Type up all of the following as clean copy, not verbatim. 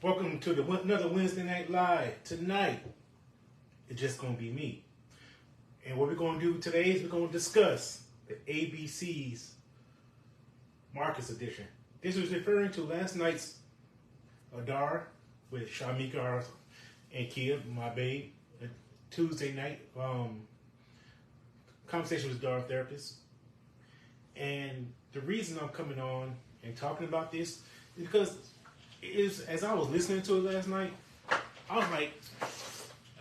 Welcome to another Wednesday Night Live. Tonight, it's just going to be me. And what we're going to do today is we're going to discuss the ABC's Marcus Edition. This was referring to last night's Adar with Shamika and Kia, my babe. Tuesday night conversation with Adar therapist. And the reason I'm coming on and talking about this is because as I was listening to it last night, I was like,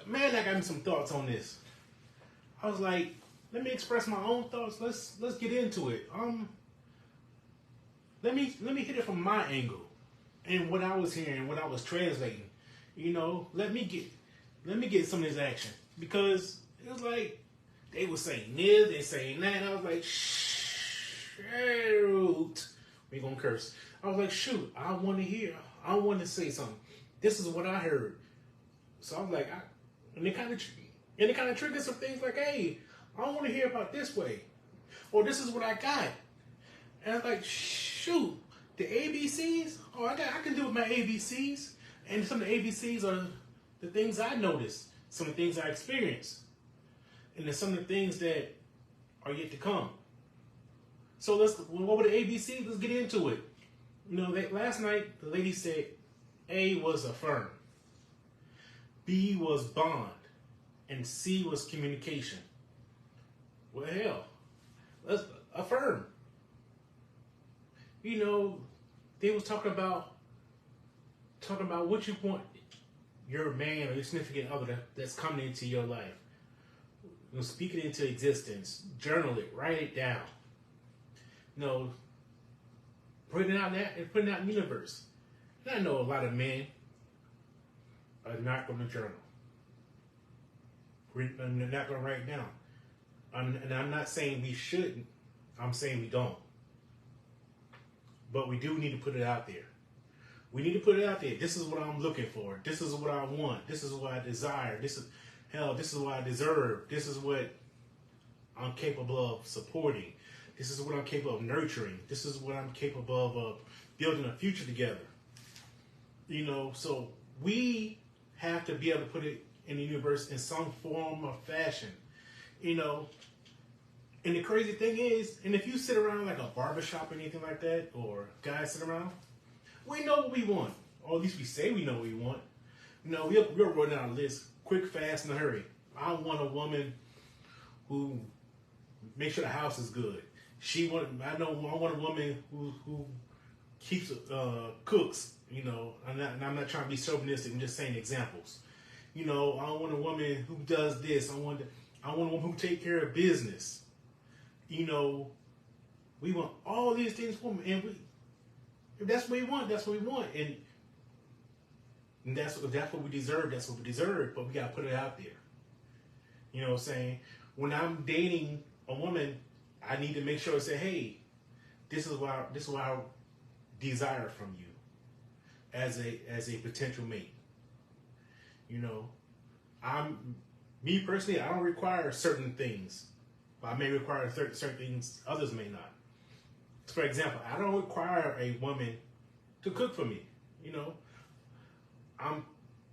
man, I got me some thoughts on this. I was like, let me express my own thoughts. Let's get into it. Let me hit it from my angle and what I was hearing, what I was translating. You know, let me get some of this action, because it was like they were saying this, they saying that, and I was like, shoot, we gonna curse. I was like, shoot, I want to hear. I want to say something. This is what I heard. So I was like, and it kind of triggered some things like, hey, I want to hear about this way, or this is what I got. And I was like, shoot, the ABCs. Oh, I can do with my ABCs, and some of the ABCs are the things I noticed, some of the things I experienced, and then some of the things that are yet to come. So what were the ABCs? Let's get into it. You know, last night, the lady said A was affirm, B was bond, and C was communication. Well, hell, let's affirm. You know, they was talking about what you want your man or your significant other that's coming into your life. You know, speak it into existence, journal it, write it down. You know, putting it out in the universe. And I know a lot of men are not going to journal. They're not going to write down. And I'm not saying we shouldn't. I'm saying we don't. But we do need to put it out there. We need to put it out there. This is what I'm looking for. This is what I want. This is what I desire. This is what I deserve. This is what I'm capable of supporting. This is what I'm capable of nurturing. This is what I'm capable of building a future together. You know, so we have to be able to put it in the universe in some form or fashion. You know, and the crazy thing is, and if you sit around like a barbershop or anything like that, or guys sit around, we know what we want. Or at least we say we know what we want. You know, we're running out a list quick, fast, in a hurry. I want a woman who makes sure the house is good. I want a woman who keeps cooks. You know, I'm not trying to be chauvinistic. I'm just saying examples. You know, I want a woman who does this. I want a woman who take care of business. You know, we want all these things for me, and if that's what we want, that's what we want, and that's what we deserve. That's what we deserve. But we gotta put it out there. You know what I'm saying? When I'm dating a woman, I need to make sure to say, hey, this is what I desire from you as a potential mate. You know, me personally, I don't require certain things, but I may require certain things others may not. For example, I don't require a woman to cook for me. You know, I'm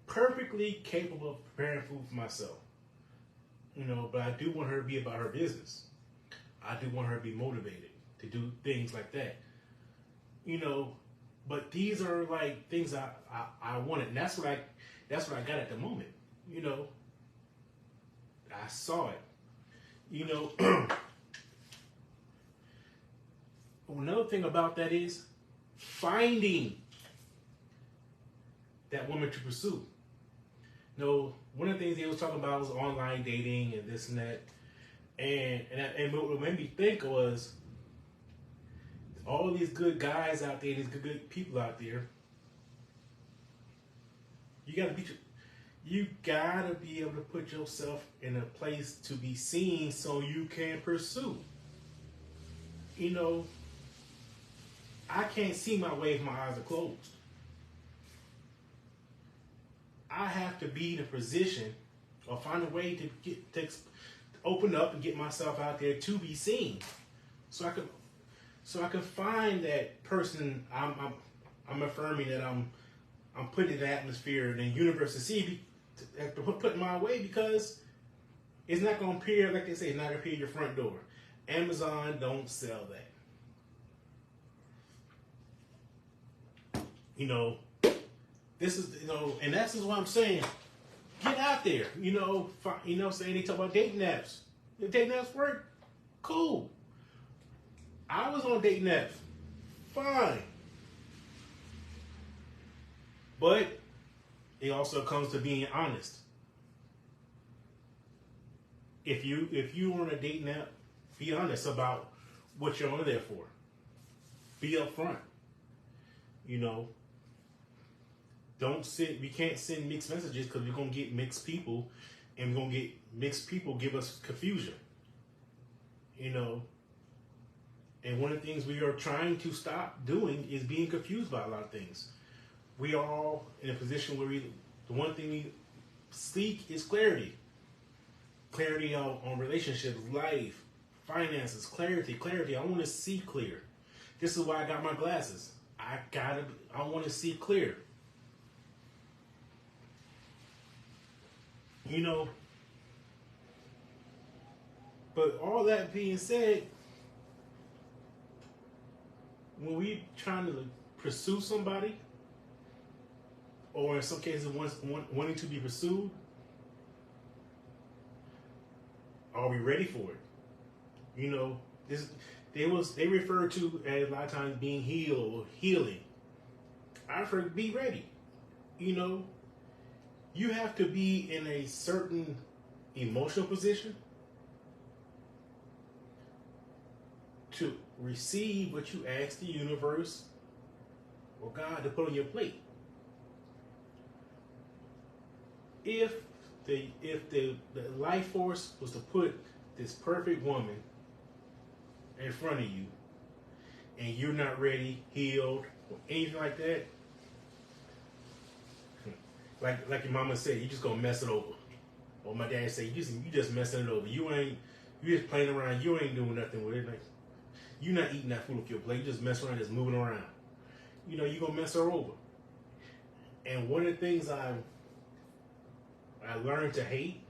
perfectly capable of preparing food for myself. You know, but I do want her to be about her business. I do want her to be motivated to do things like that. You know, but these are like things I wanted, and that's what I got at the moment. You know, I saw it. You know, another thing about that is finding that woman to pursue. You know, one of the things they was talking about was online dating and this and that. And what made me think was all these good guys out there, these good people out there. You gotta be able to put yourself in a place to be seen so you can pursue. You know, I can't see my way if my eyes are closed. I have to be in a position or find a way to open up and get myself out there to be seen, so I can find that person I'm affirming that I'm I'm putting in the atmosphere and the universe to see, to put my way, because it's not going to appear, like they say, it's not going to appear your front door. Amazon don't sell that. You know, this is, you know, and that's what I'm saying. Get out there. Saying they talk about dating apps. If dating apps work, cool. I was on dating apps. Fine. But it also comes to being honest. If you on a dating app, be honest about what you're on there for. Be upfront. You know, we can't send mixed messages, because we're gonna get mixed people, and we're gonna get mixed people give us confusion. You know, and one of the things we are trying to stop doing is being confused by a lot of things. We are all in a position where the one thing we seek is clarity. Clarity on relationships, life, finances, clarity. I want to see clear. This is why I got my glasses. I want to see clear. You know, but all that being said, when we trying to pursue somebody, or in some cases wanting to be pursued, are we ready for it? You know, they refer to as a lot of times being healed or healing. I refer to be ready. You know, you have to be in a certain emotional position to receive what you ask the universe or God to put on your plate. If the life force was to put this perfect woman in front of you, and you're not ready, healed, or anything like that, like your mama said, you just gonna mess it over. Or my dad said, you just messing it over. You just playing around. You ain't doing nothing with it. Like, you not eating that food off your plate. You just mess around, just moving around. You know, you gonna mess her over. And one of the things I learned to hate,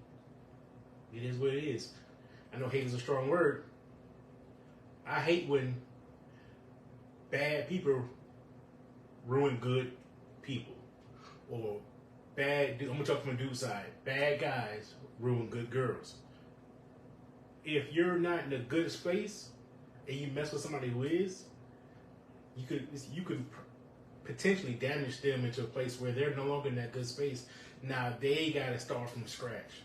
it is what it is. I know hate is a strong word. I hate when bad people ruin good people. Or I'm gonna talk from a dude side. Bad guys ruin good girls. If you're not in a good space and you mess with somebody who is, you could potentially damage them into a place where they're no longer in that good space. Now they gotta start from scratch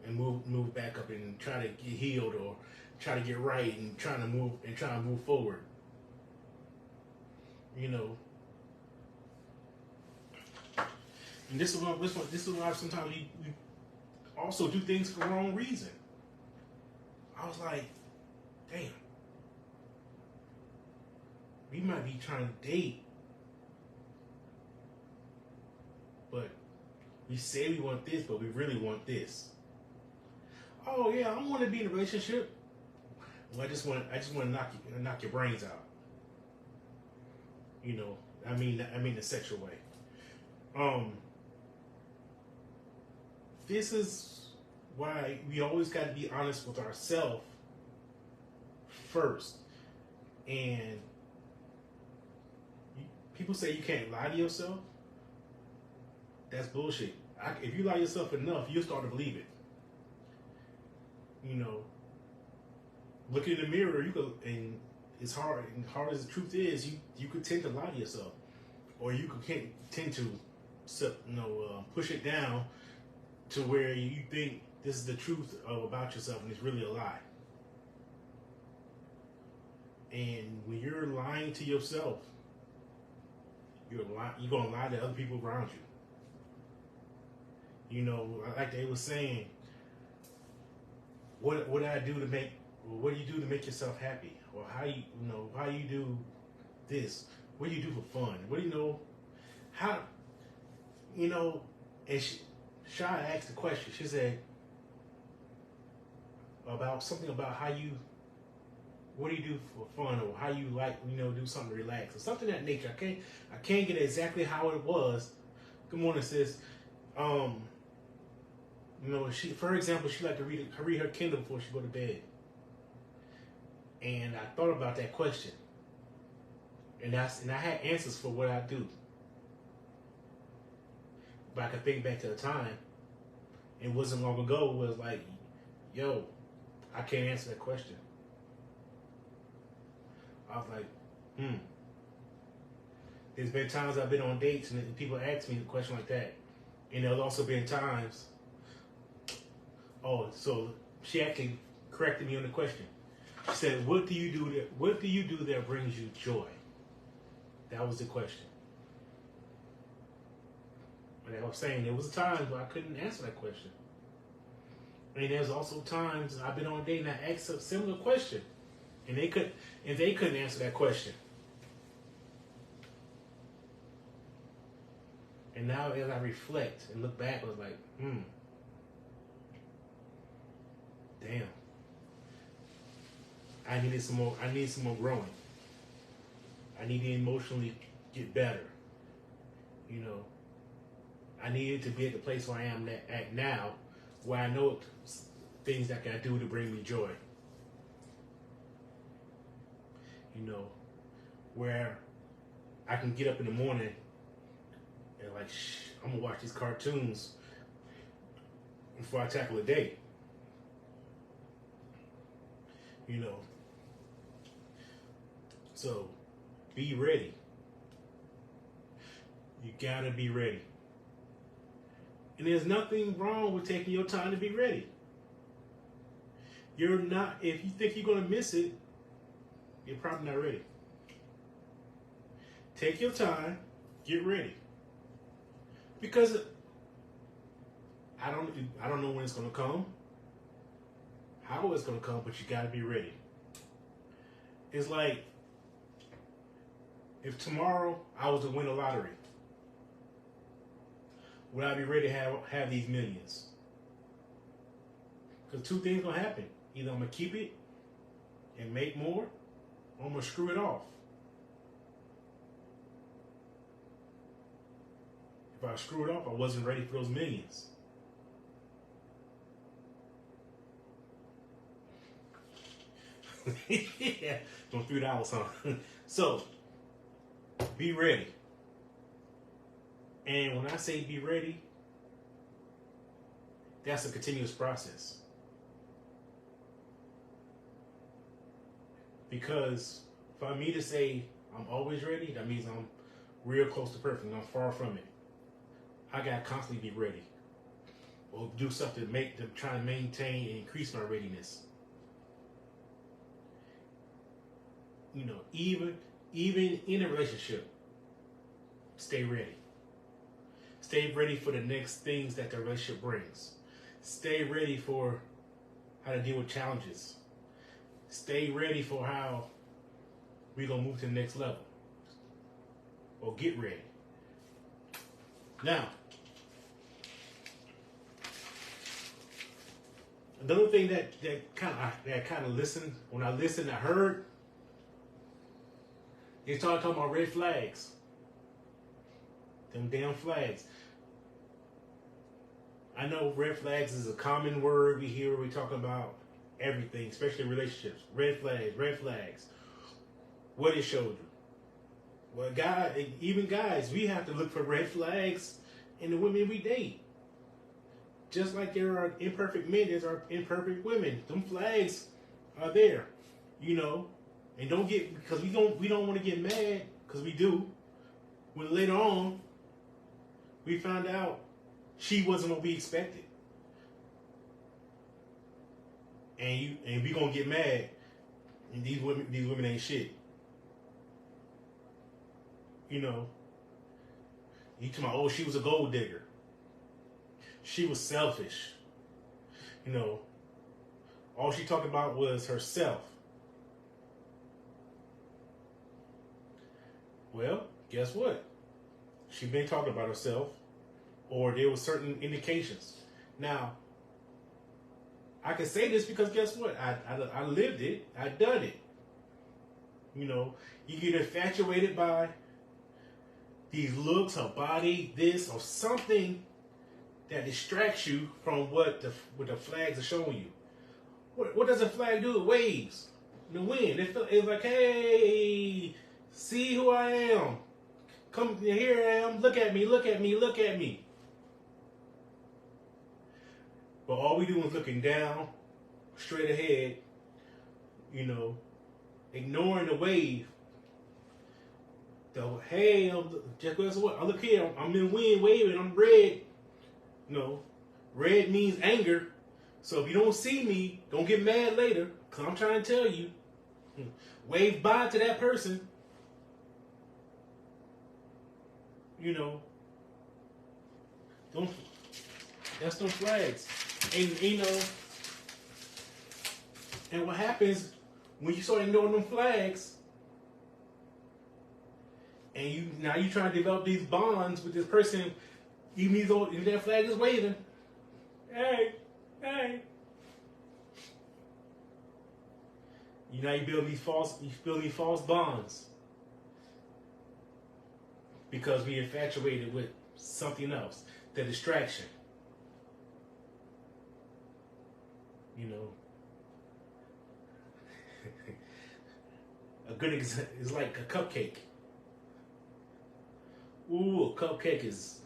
and move back up and try to get healed, or try to get right, and try to move forward. You know. And this is why sometimes we also do things for the wrong reason. I was like, damn, we might be trying to date, but we say we want this, but we really want this. Oh yeah, I want to be in a relationship. Well, I just want to knock your brains out. You know, I mean the sexual way. This is why we always got to be honest with ourselves first. And people say you can't lie to yourself. That's bullshit. If you lie to yourself enough, you'll start to believe it. You know, look in the mirror, and it's hard. And hard as the truth is, you could tend to lie to yourself, or you could tend to, push it down to where you think this is the truth about yourself, and it's really a lie. And when you're lying to yourself, you're gonna lie to other people around you. You know, like they were saying, what do I do to make? What do you do to make yourself happy? Or how you do this? What do you do for fun? What do you know? How, and Shy asked the question. She said something about how you what do you do for fun, or how you like, do something to relax, or something of that nature. I can't get exactly how it was. Good morning, sis. She, for example, she like to read her Kindle before she go to bed. And I thought about that question, and I had answers for what I do. But I could think back to a time, it wasn't long ago, it was like, yo, I can't answer that question. I was like, There's been times I've been on dates and people ask me a question like that. And there's also been times, so she actually corrected me on the question. She said, what do you do that brings you joy? That was the question. And I was saying there was times where I couldn't answer that question. And there's also times I've been on a date and I asked a similar question. And they couldn't answer that question. And now as I reflect and look back, I was like, damn. I needed some more growing. I need to emotionally get better. I needed to be at the place where I am at now, where I know things that I can do to bring me joy. Where I can get up in the morning and like, I'm gonna watch these cartoons before I tackle a day. So be ready. You gotta be ready. And there's nothing wrong with taking your time to be ready. If you think you're gonna miss it, you're probably not ready. Take your time, get ready. Because I don't know when it's gonna come, how it's gonna come, but you gotta be ready. It's like if tomorrow I was to win a lottery, would I be ready to have these millions? Because two things gonna happen. Either I'm gonna keep it and make more, or I'm gonna screw it off. If I screw it off, I wasn't ready for those millions. Yeah, on $3, huh? So, be ready. And when I say be ready, that's a continuous process. Because for me to say I'm always ready, that means I'm real close to perfect and I'm far from it. I gotta constantly be ready. Or do something to try to maintain and increase my readiness. Even in a relationship, stay ready. Stay ready for the next things that the relationship brings. Stay ready for how to deal with challenges. Stay ready for how we're going to move to the next level. Or get ready. Now, another thing that kind of listened, when I listened, I heard, they started talking about red flags. Them damn flags. I know red flags is a common word we hear when we talk about everything, especially relationships. Red flags. What it showed you. Well, even guys, we have to look for red flags in the women we date. Just like there are imperfect men, there are imperfect women. Them flags are there, And don't get, because we don't want to get mad, because we do, when later on we found out she wasn't what we expected. And we gonna get mad, and these women ain't shit. You talking about, she was a gold digger. She was selfish. All she talked about was herself. Well, guess what? She been talking about herself, or there were certain indications. Now, I can say this because guess what? I lived it. I done it. You know, you get infatuated by these looks, her body, this or something that distracts you from what the flags are showing you. What does a flag do? It waves in the wind. It's like, hey, see who I am. Come here I am. Look at me. Look at me. Look at me. But all we do is looking down, straight ahead. You know, ignoring the wave. Hey, just guess what? I look here. I'm in the wind waving. I'm red. You know, red means anger. So if you don't see me, don't get mad later. Because I'm trying to tell you. Wave bye to that person. You know. That's them flags. And you know. And what happens when you start ignoring them flags, and now you trying to develop these bonds with this person, even though that flag is waving. Hey. You know, you build these false bonds because we infatuated with something else, the distraction. You know, a good example is like a cupcake. Ooh, a cupcake is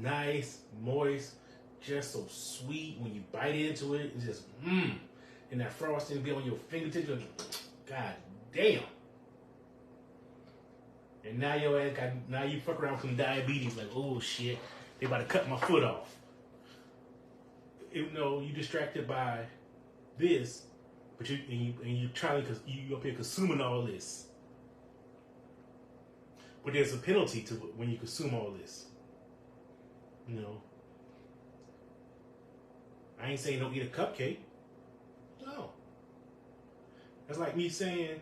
nice, moist, just so sweet. When you bite into it, it's just and that frosting be on your fingertips. God damn. And now your ass now you fuck around with some diabetes. Like, oh shit, they about to cut my foot off. You know, you distracted by this, but you trying because you up here consuming all this. But there's a penalty to it when you consume all this. You know, I ain't saying don't eat a cupcake. No. That's like me saying,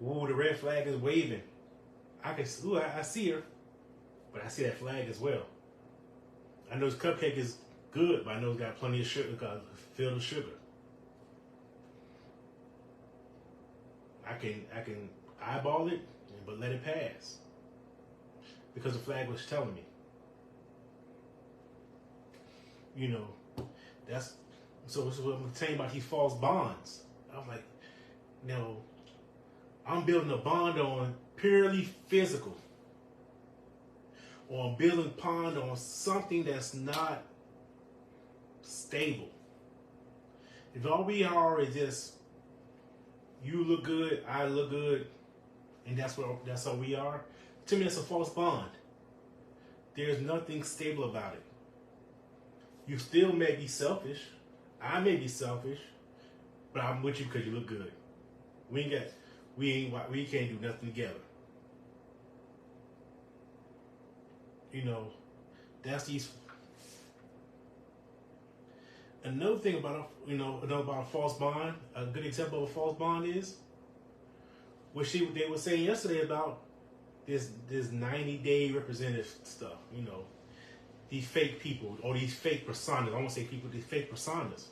ooh, the red flag is waving. I see her, but I see that flag as well. I know this cupcake is good, but I know it's got plenty of sugar because it's filled with sugar. I can eyeball it, but let it pass. Because the flag was telling me. You know, that's so what I'm saying about these false bonds. I'm like, you know, I'm building a bond on purely physical. Or I'm building a bond on something that's not stable. If all we are is just you look good, I look good, and that's how we are, to me that's a false bond. There's nothing stable about it. You still may be selfish. I may be selfish, but I'm with you because you look good. We can't do nothing together. You know, that's these. Another thing about a false bond. A good example of a false bond is what they were saying yesterday about this 90-day representative stuff. You know, these fake people or these fake personas. I won't say people. These fake personas.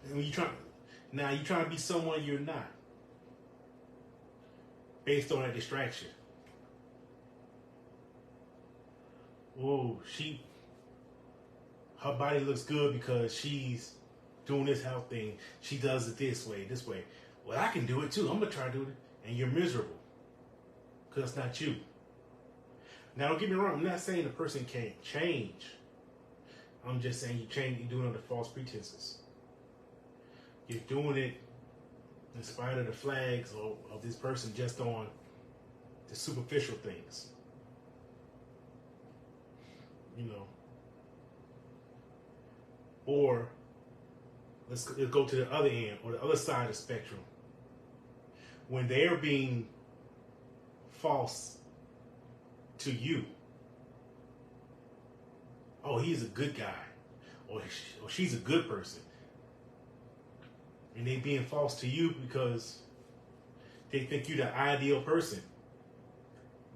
And when you're trying to be someone you're not, based on a distraction. Oh, her body looks good because she's doing this health thing. She does it this way. Well, I can do it too. I'm going to try to do it. And you're miserable. Because it's not you. Now, don't get me wrong. I'm not saying a person can't change. I'm just saying you're doing it under false pretenses. You're doing it in spite of the flags of this person just on the superficial things. You know. Or let's go to the other end or the other side of the spectrum. When they're being false to you. Oh, he's a good guy. Or she's a good person. And they being false to you because they think you're the ideal person.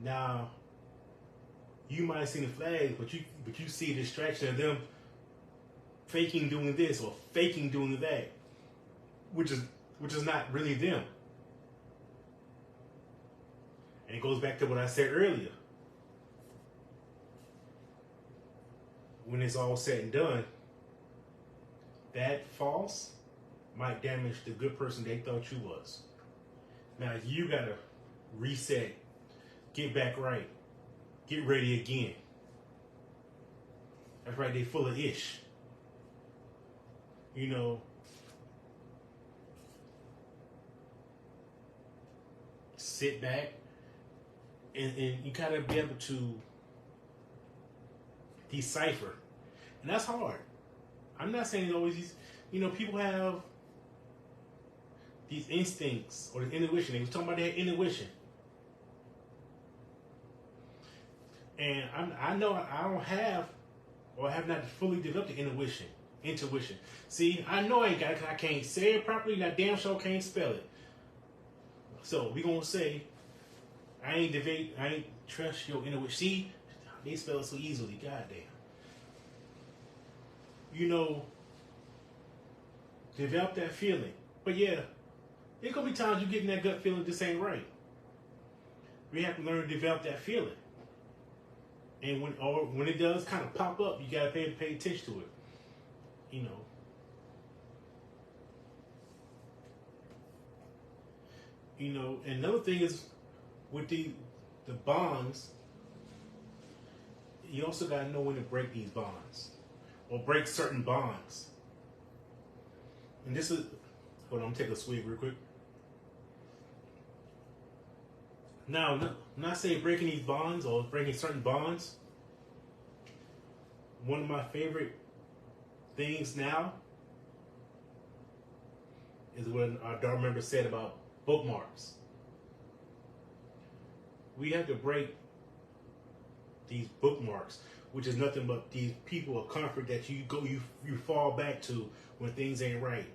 Now, you might have seen the flags, but you see a distraction of them faking doing this or faking doing that, which is which is not really them. And it goes back to what I said earlier. When it's all said and done, that false might damage the good person they thought you was. Now you gotta reset, get back right, get ready again. That's right, they full of ish. You know, sit back and you gotta be able to decipher. And that's hard. I'm not saying always these, people have these instincts or the intuition. They was talking about their intuition. And I know I don't have or have not fully developed the intuition. See, I know I ain't got it because I can't say it properly and I damn sure can't spell it. So we gonna say I ain't trust your intuition. See, they spell it so easily, goddamn. Develop that feeling. But yeah, there's gonna be times you get in that gut feeling this ain't right. We have to learn to develop that feeling. And when it does kind of pop up, you gotta pay attention to it. And another thing is with the bonds, you also gotta know when to break these bonds or break certain bonds. And this is, hold on, I'm taking a swig real quick. Now, I'm not saying breaking these bonds or breaking certain bonds. One of my favorite things now is what our dark member said about bookmarks. We have to break these bookmarks, which is nothing but these people of comfort that you fall back to when things ain't right.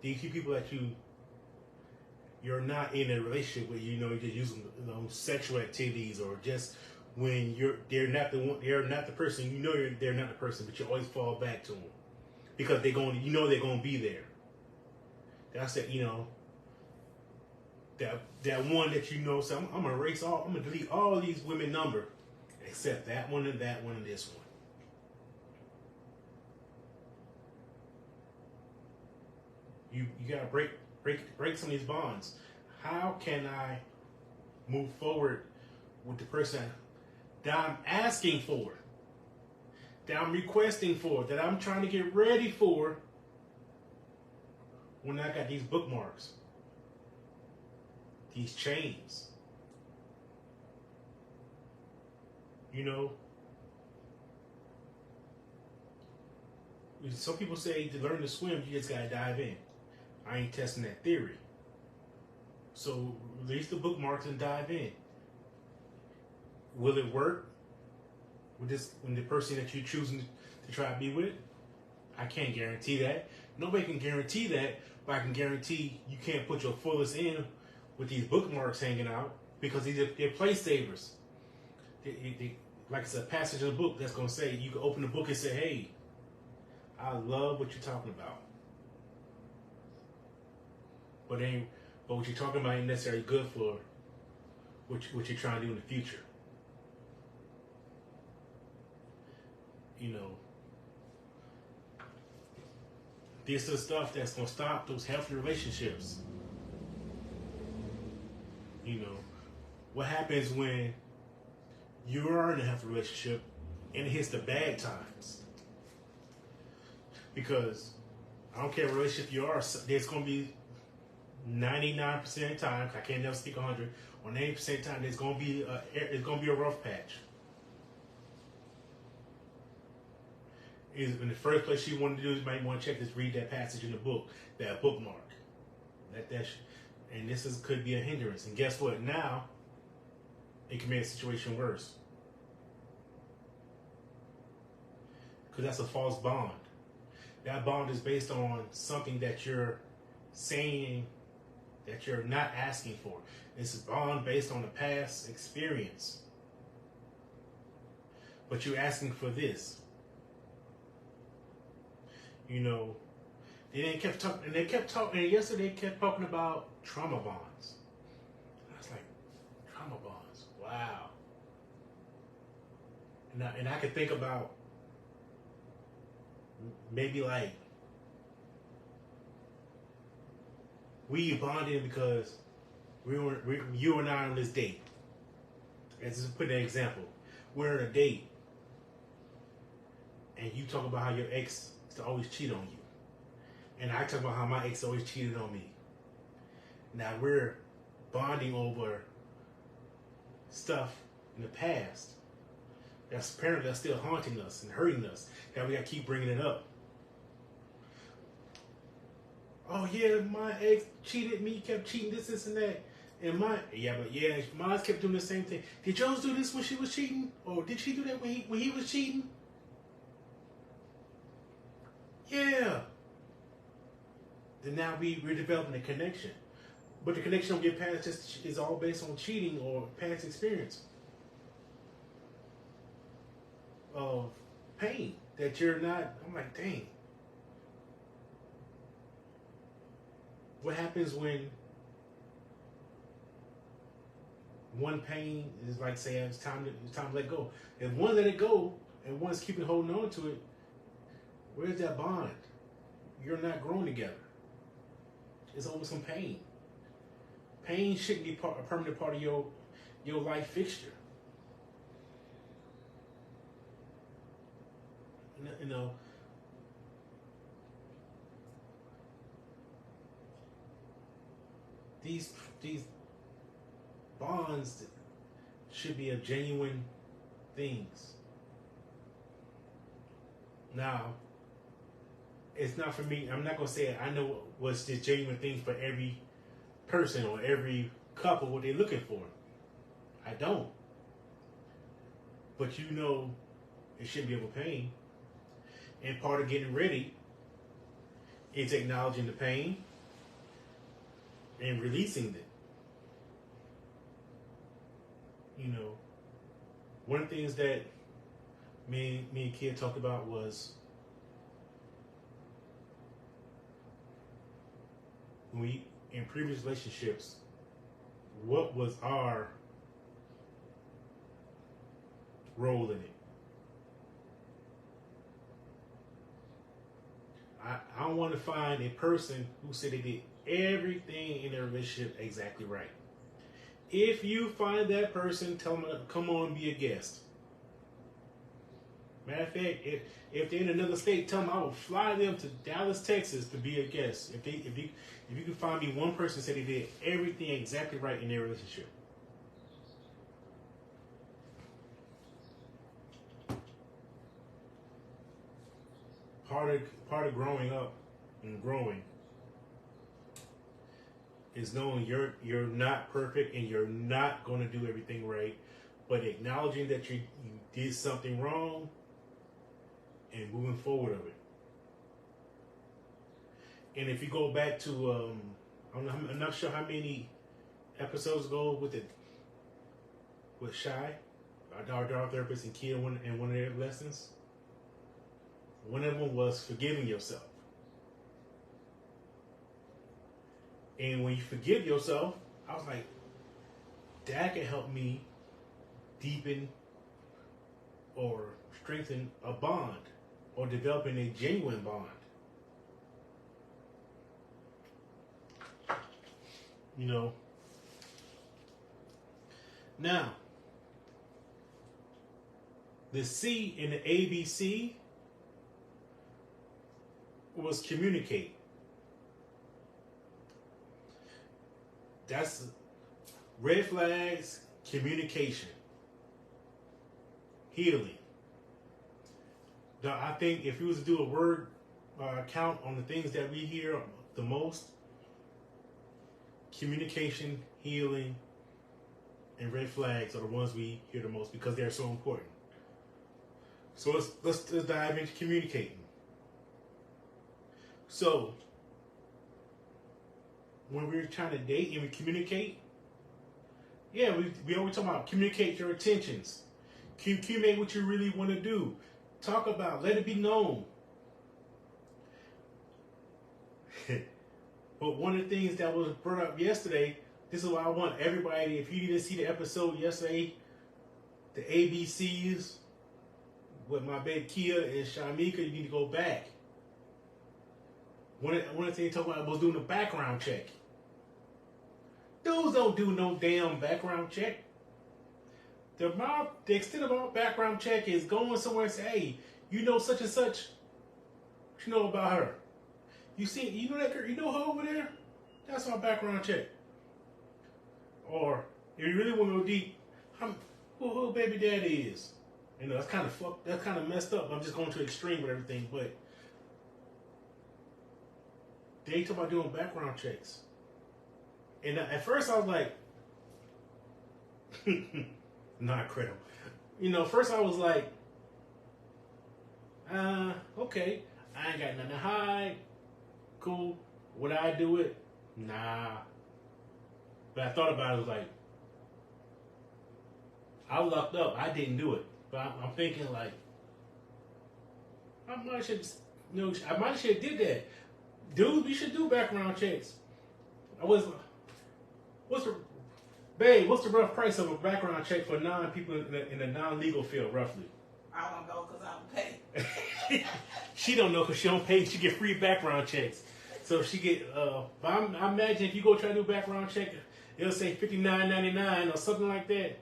These people that you're not in a relationship with, you're just using sexual activities, or just when they're not the person, they're not the person, but you always fall back to them because they're going to be there. That's it, that one that so I'm gonna I'm gonna delete all these women number except that one and that one and this one. You gotta break some of these bonds. How can I move forward with the person that I'm asking for, that I'm requesting for, that I'm trying to get ready for when I got these bookmarks, these chains? Some people say to learn to swim, you just gotta dive in. I ain't testing that theory. So release the bookmarks and dive in. Will it work with the person that you're choosing to try to be with? I can't guarantee that. Nobody can guarantee that, but I can guarantee you can't put your fullest in with these bookmarks hanging out, because they're place savers. Like it's a passage in the book that's going to say, you can open the book and say, hey, I love what you're talking about. But what you're talking about ain't necessarily good for what you're trying to do in the future. This is stuff that's going to stop those healthy relationships. What happens when you are in a healthy relationship and it hits the bad times? Because I don't care what relationship you are, there's going to be 99% of the time, I can't never speak 100, or 90% of the time, there's going to be a rough patch. In the first place you want to do is you might want to check this, read that passage in the book, that bookmark. And this could be a hindrance. And guess what? Now, it can make a situation worse. Because that's a false bond. That bond is based on something that you're saying that you're not asking for. It's a bond based on a past experience. But you're asking for this. And they kept talking, and yesterday they kept talking about trauma bonds. I was like, trauma bonds, wow. And I could think about maybe like we bonded because you and I on this date. Let's just put an example. We're on a date, and you talk about how your ex used to always cheat on you, and I talk about how my ex always cheated on me. Now we're bonding over stuff in the past that's apparently still haunting us and hurting us, that we gotta keep bringing it up. Oh yeah, my ex cheated me, kept cheating this and that. And mine kept doing the same thing. Did yours do this when she was cheating? Or did she do that when he was cheating? Yeah. Then now we're developing a connection. But the connection don't get past just is all based on cheating or past experience of pain that you're not. I'm like, dang. What happens when one pain is like, say, it's time to let go? If one let it go and one's keeping holding on to it, where's that bond? You're not growing together. It's over some pain. Pain shouldn't be a permanent part of your life fixture. You know, these bonds should be of genuine things. Now, it's not for me. I'm not gonna say I know what's the genuine thing for every person or every couple what they're looking for. I don't. But you know, it shouldn't be over pain. And part of getting ready is acknowledging the pain and releasing it. You know, one of the things that me and Kid talked about was when we, in previous relationships, what was our role in it? I don't want to find a person who said they did everything in their relationship exactly right. If you find that person, tell them to come on and be a guest. Matter of fact, if they're in another state, tell them I will fly them to Dallas, Texas to be a guest. If you can find me one person who said they did everything exactly right in their relationship. Part of growing up and growing is knowing you're not perfect and you're not going to do everything right, but acknowledging that you did something wrong and moving forward of it. And if you go back to I'm not sure how many episodes ago with Shy, our dog therapist, and Kia, in one of their lessons. One of them was forgiving yourself. And when you forgive yourself, I was like, that can help me deepen or strengthen a bond or developing a genuine bond. You know. Now, the C in the ABC was communicate. That's red flags, communication, healing. Now, I think if you was to do a word count on the things that we hear the most, communication, healing, and red flags are the ones we hear the most because they're so important. So let's dive into communicating. So, when we're trying to date and we communicate, yeah, we always talk about communicate your intentions. Communicate what you really want to do. Talk about, let it be known. But one of the things that was brought up yesterday, this is why I want everybody, if you didn't see the episode yesterday, the ABCs with my baby Kia and Shamika, you need to go back. One of the things they talked about was doing a background check. Dudes don't do no damn background check. The extent of our background check is going somewhere and say, hey, you know such and such. What you know about her? You know that girl, you know her over there? That's our background check. Or if you really want to go deep, who baby daddy is? You know, that's kind of messed up. I'm just going to extreme with everything, but they talk about doing background checks. And at first I was like, not credible. You know, first I was like, okay, I ain't got nothing to hide. Cool. Would I do it? Nah. But I thought about it, I was like, I lucked up. I didn't do it. But I'm thinking like, I might have did that. Dude, we should do background checks. What's the rough price of a background check for non-people in the non-legal field, roughly? I don't know because I don't pay. She don't know because she don't pay. She get free background checks. So she get, I imagine if you go try to do a background check, it'll say $59.99 or something like that.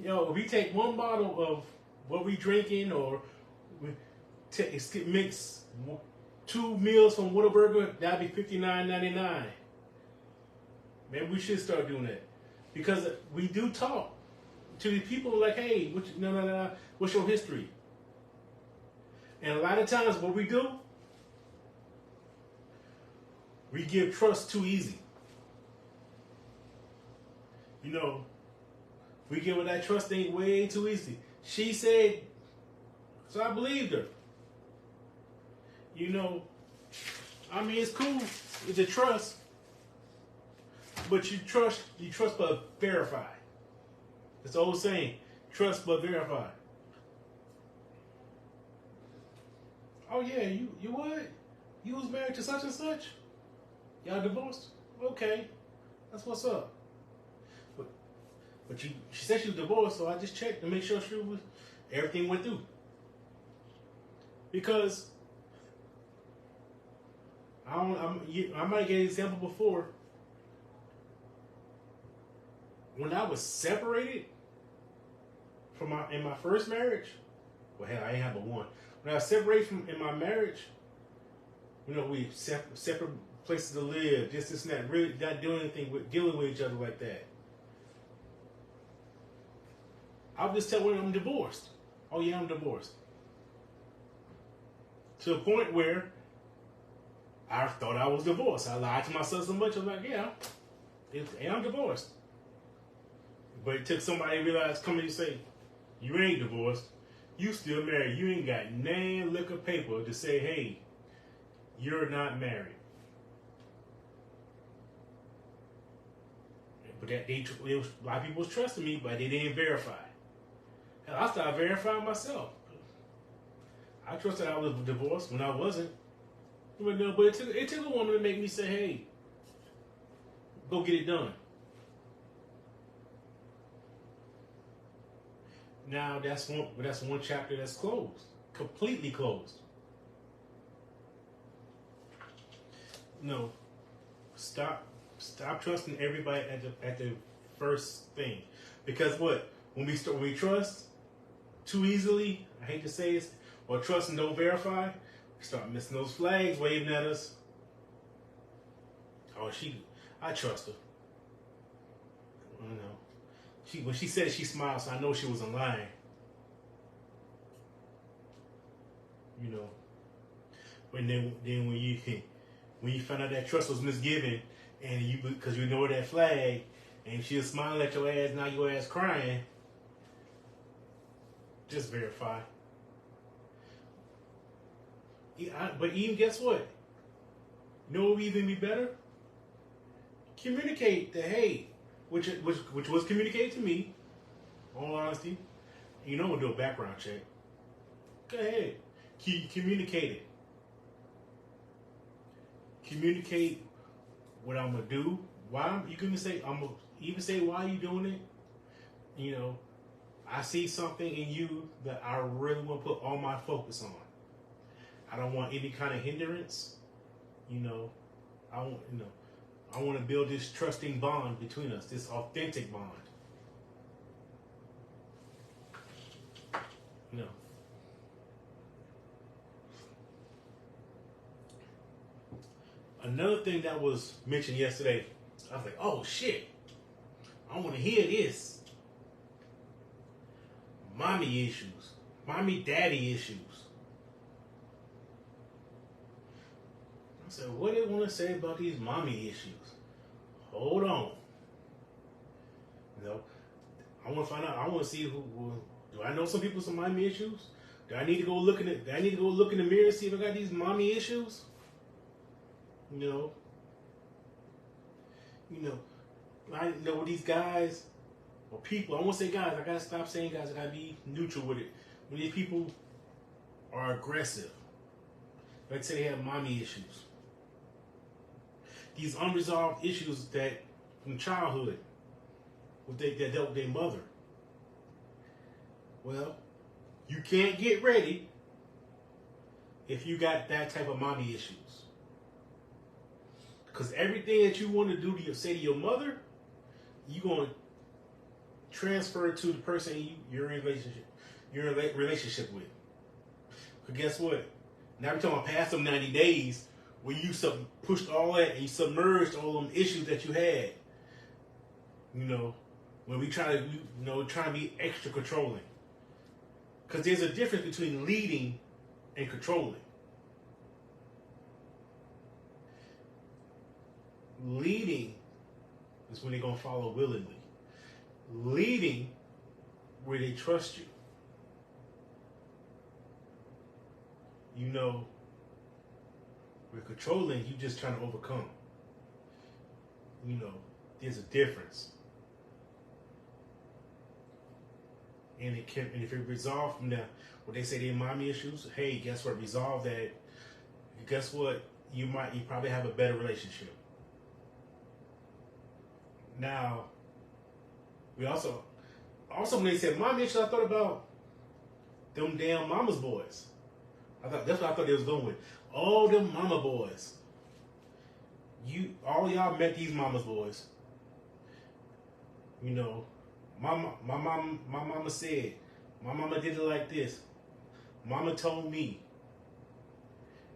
You know, if we take one bottle of what we drinking or we mix 2 meals from Whataburger, that'd be $59.99. Maybe we should start doing that. Because we do talk to the people like, hey, what's your history? And a lot of times what we do, we give trust too easy. You know, we give her that trust thing way too easy. She said, so I believed her. You know, I mean, it's cool. It's a trust. But you trust but verify. It's the old saying, trust but verify. Oh yeah, you what? You was married to such and such? Y'all divorced? Okay. That's what's up. But she said she was divorced, so I just checked to make sure everything went through. Because I might get an example before. When I was separated in my first marriage, well, hell, I ain't have but one. When I was separated in my marriage, you know, we separate places to live, this and that, really not doing anything with dealing with each other like that. I'll just tell women I'm divorced. Oh yeah, I'm divorced. To the point where I thought I was divorced. I lied to myself so much. I was like, yeah, I'm divorced. But it took somebody to realize, come and say, you ain't divorced. You still married. You ain't got nan lick of paper to say, hey, you're not married. But a lot of people was trusting me, but they didn't verify. And I started verifying myself. I trusted I was divorced when I wasn't. But it took a woman to make me say, hey, go get it done. Now that's one chapter that's closed, completely closed. No, stop trusting everybody at the first thing, because what when we trust too easily, I hate to say it, or trust and don't verify, we start missing those flags waving at us. Oh, I trust her. You know. When she said it, she smiled, so I know she wasn't lying. You know. But then when you find out that trust was misgiven, and because you know that flag, and she was smiling at your ass, now your ass crying, just verify. But even guess what? You know what would even be better? Communicate that, hey, which was communicated to me, all honesty. You know, we'll do a background check. Go ahead. Communicate it. Communicate what I'm gonna do. Why you can say I'm gonna even say why you doing it. You know, I see something in you that I really want to put all my focus on. I don't want any kind of hindrance. You know, I want I want to build this trusting bond between us, this authentic bond. You know. Another thing that was mentioned yesterday, I was like, oh shit, I want to hear this. Mommy issues. Mommy daddy issues. I said, what do they want to say about these mommy issues? Hold on. You know, I want to find out. I want to see who do I know some people with some mommy issues? Do I need to go look in it? Do I need to go look in the mirror and see if I got these mommy issues? You know, I know these guys or people. I won't say guys. I gotta stop saying guys. I gotta be neutral with it. When these people are aggressive, let's say they have mommy issues. These unresolved issues that from childhood, that dealt with their mother. Well, you can't get ready if you got that type of mommy issues. Because everything that you want to do to say to your mother, you're going to transfer to the person you're in relationship with. But guess what? Now we're talking about past them 90 days where you pushed all that and you submerged all them issues that you had. You know, when we try to be extra controlling. Because there's a difference between leading and controlling. Leading is when they're going to follow willingly. Leading where they trust you. You know, we're controlling, you just trying to overcome. You know, there's a difference. And if it resolved from that, what they say their mommy issues, hey, guess what? Resolve that. Guess what? You probably have a better relationship. Now, we also when they said mommy issues, I thought about them damn mama's boys. That's what I thought they was going with. All them mama boys. All y'all met these mama's boys. You know, my mama said, my mama did it like this. Mama told me.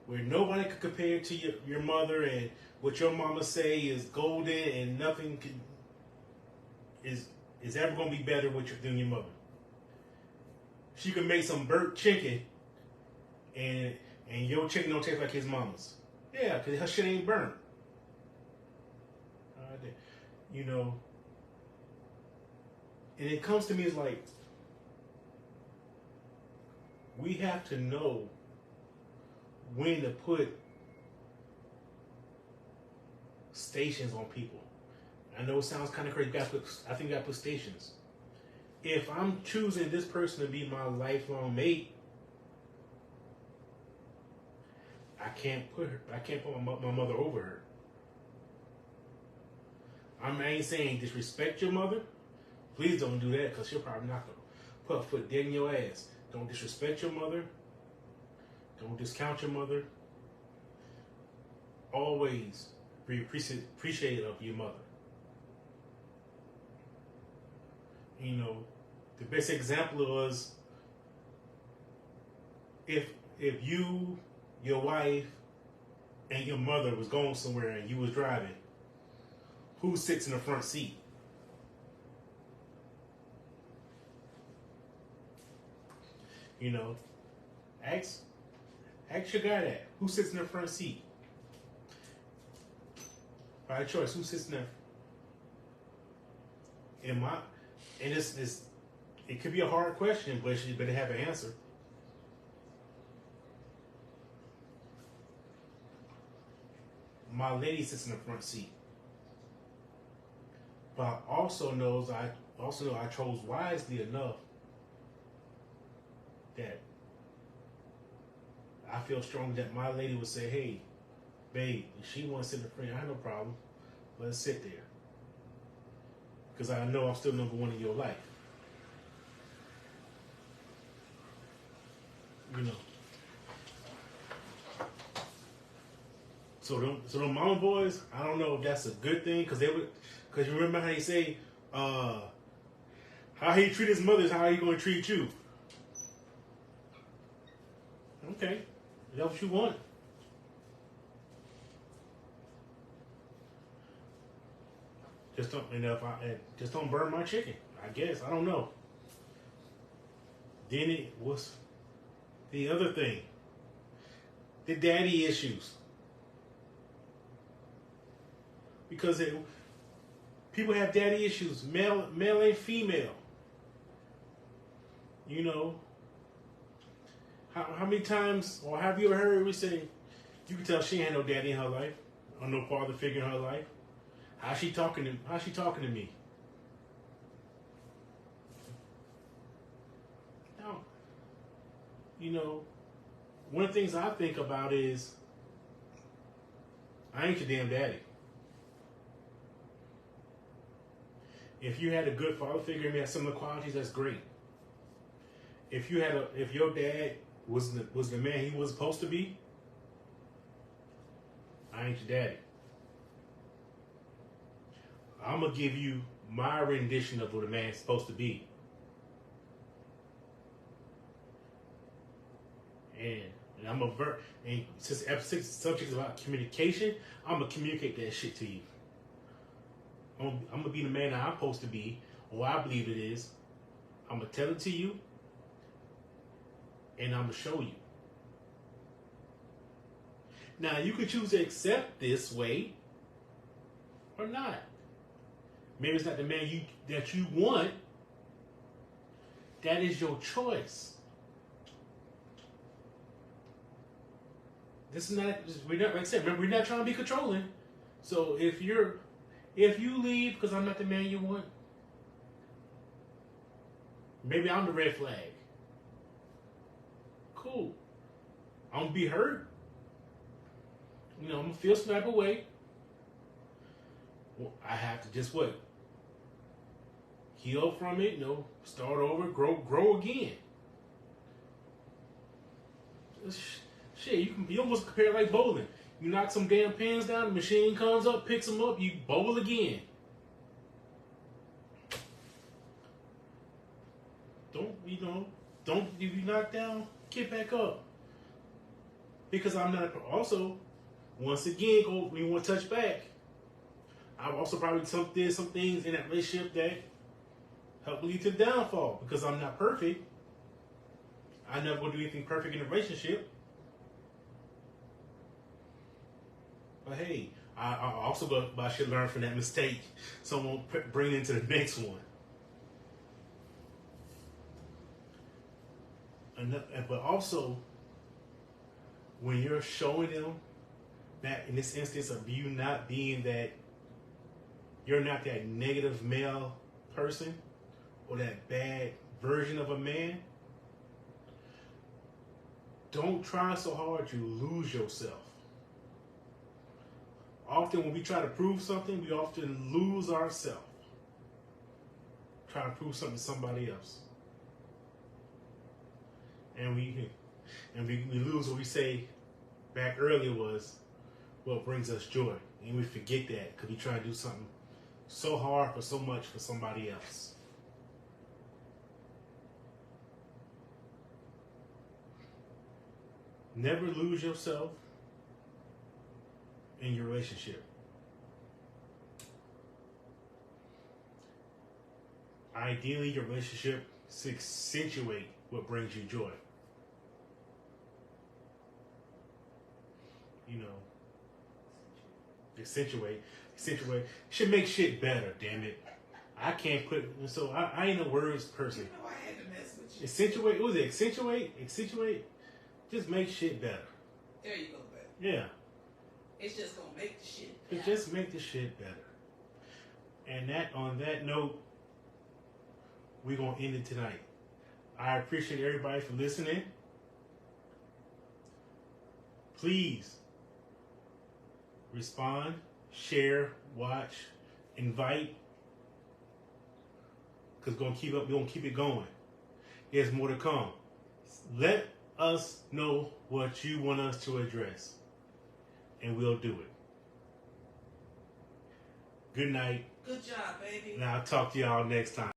Where nobody could compare to your mother, and what your mama say is golden, and nothing is ever gonna be better than your mother. She could make some burnt chicken, and your chicken don't taste like his mama's. Yeah, because her shit ain't burnt. You know, and it comes to me as like, we have to know when to put stations on people. I know it sounds kind of crazy. I think you gotta put stations. If I'm choosing this person to be my lifelong mate, I can't put my mother over her. I ain't saying disrespect your mother. Please don't do that, because she'll probably not put a foot dead in your ass. Don't disrespect your mother. Don't discount your mother. Always be appreciative of your mother. You know, the best example was if you, your wife, and your mother was going somewhere and you was driving, who sits in the front seat? You know, ask your guy that. Who sits in the front seat? By choice, who sits in there? And it could be a hard question, but you better have an answer. My lady sits in the front seat. But I also know I chose wisely enough that I feel strong that my lady would say, hey, babe, if she wants to sit in the front, I have no problem. Let it sit there. Because I know I'm still number one in your life. You know. So them mama boys, I don't know if that's a good thing, because you remember how they say, how he treat his mother is how he gonna treat you. Okay, is that what you want? Just don't burn my chicken. I guess I don't know. Then it was the other thing, the daddy issues, because people have daddy issues, male and female. You know, how many times, or have you ever heard we say, you can tell she ain't had no daddy in her life, or no father figure in her life. How's she talking to me? Now, you know, one of the things I think about is, I ain't your damn daddy. If you had a good father figure and you had similar qualities, that's great. If your dad was the man he was supposed to be, I ain't your daddy. I'm gonna give you my rendition of what a man's supposed to be, and I'm and since episode 6 subject is about communication, I'm gonna communicate that shit to you. I'm gonna be the man that I'm supposed to be, or I believe it is. I'm gonna tell it to you, and I'm gonna show you. Now you can choose to accept this way or not. Maybe it's not the man that you want. That is your choice. This is not. We're not, like I said. Remember, we're not trying to be controlling. So if you leave because I'm not the man you want, maybe I'm the red flag. Cool. I'm gonna be hurt. You know, I'm gonna feel some type of way. Well, I have to just what? Heal from it, you know, start over, grow again. Shit, you almost compare it like bowling. You knock some damn pins down, the machine comes up, picks them up, you bowl again. Don't if you knock down, get back up. Because I'm not also, once again, when you want to touch back, I've also probably did some things in that relationship that helped lead to the downfall, because I'm not perfect. I never will do anything perfect in a relationship. But hey, I also I should learn from that mistake, so I won't bring it into the next one. But also, when you're showing them that, in this instance of you not being that, you're not that negative male person or that bad version of a man, don't try so hard you lose yourself. Often when we try to prove something, we often lose ourselves. Try to prove something to somebody else. And we lose what we say back earlier was what brings us joy. And we forget that because we try to do something so hard for so much for somebody else. Never lose yourself in your relationship. Ideally, your relationship should accentuate what brings you joy. You know, accentuate should make shit better. Damn it, I can't put. So I ain't a words person. You know I had to mess with you. Accentuate. What was it? Accentuate. Just make shit better. There you go, baby. Yeah. It's just gonna make the shit better. It just make the shit better. And on that note, we're gonna end it tonight. I appreciate everybody for listening. Please respond, share, watch, invite. Because we're gonna keep it going. There's more to come. Let us know what you want us to address, and we'll do it. Good night. Good job, baby. And I'll talk to y'all next time.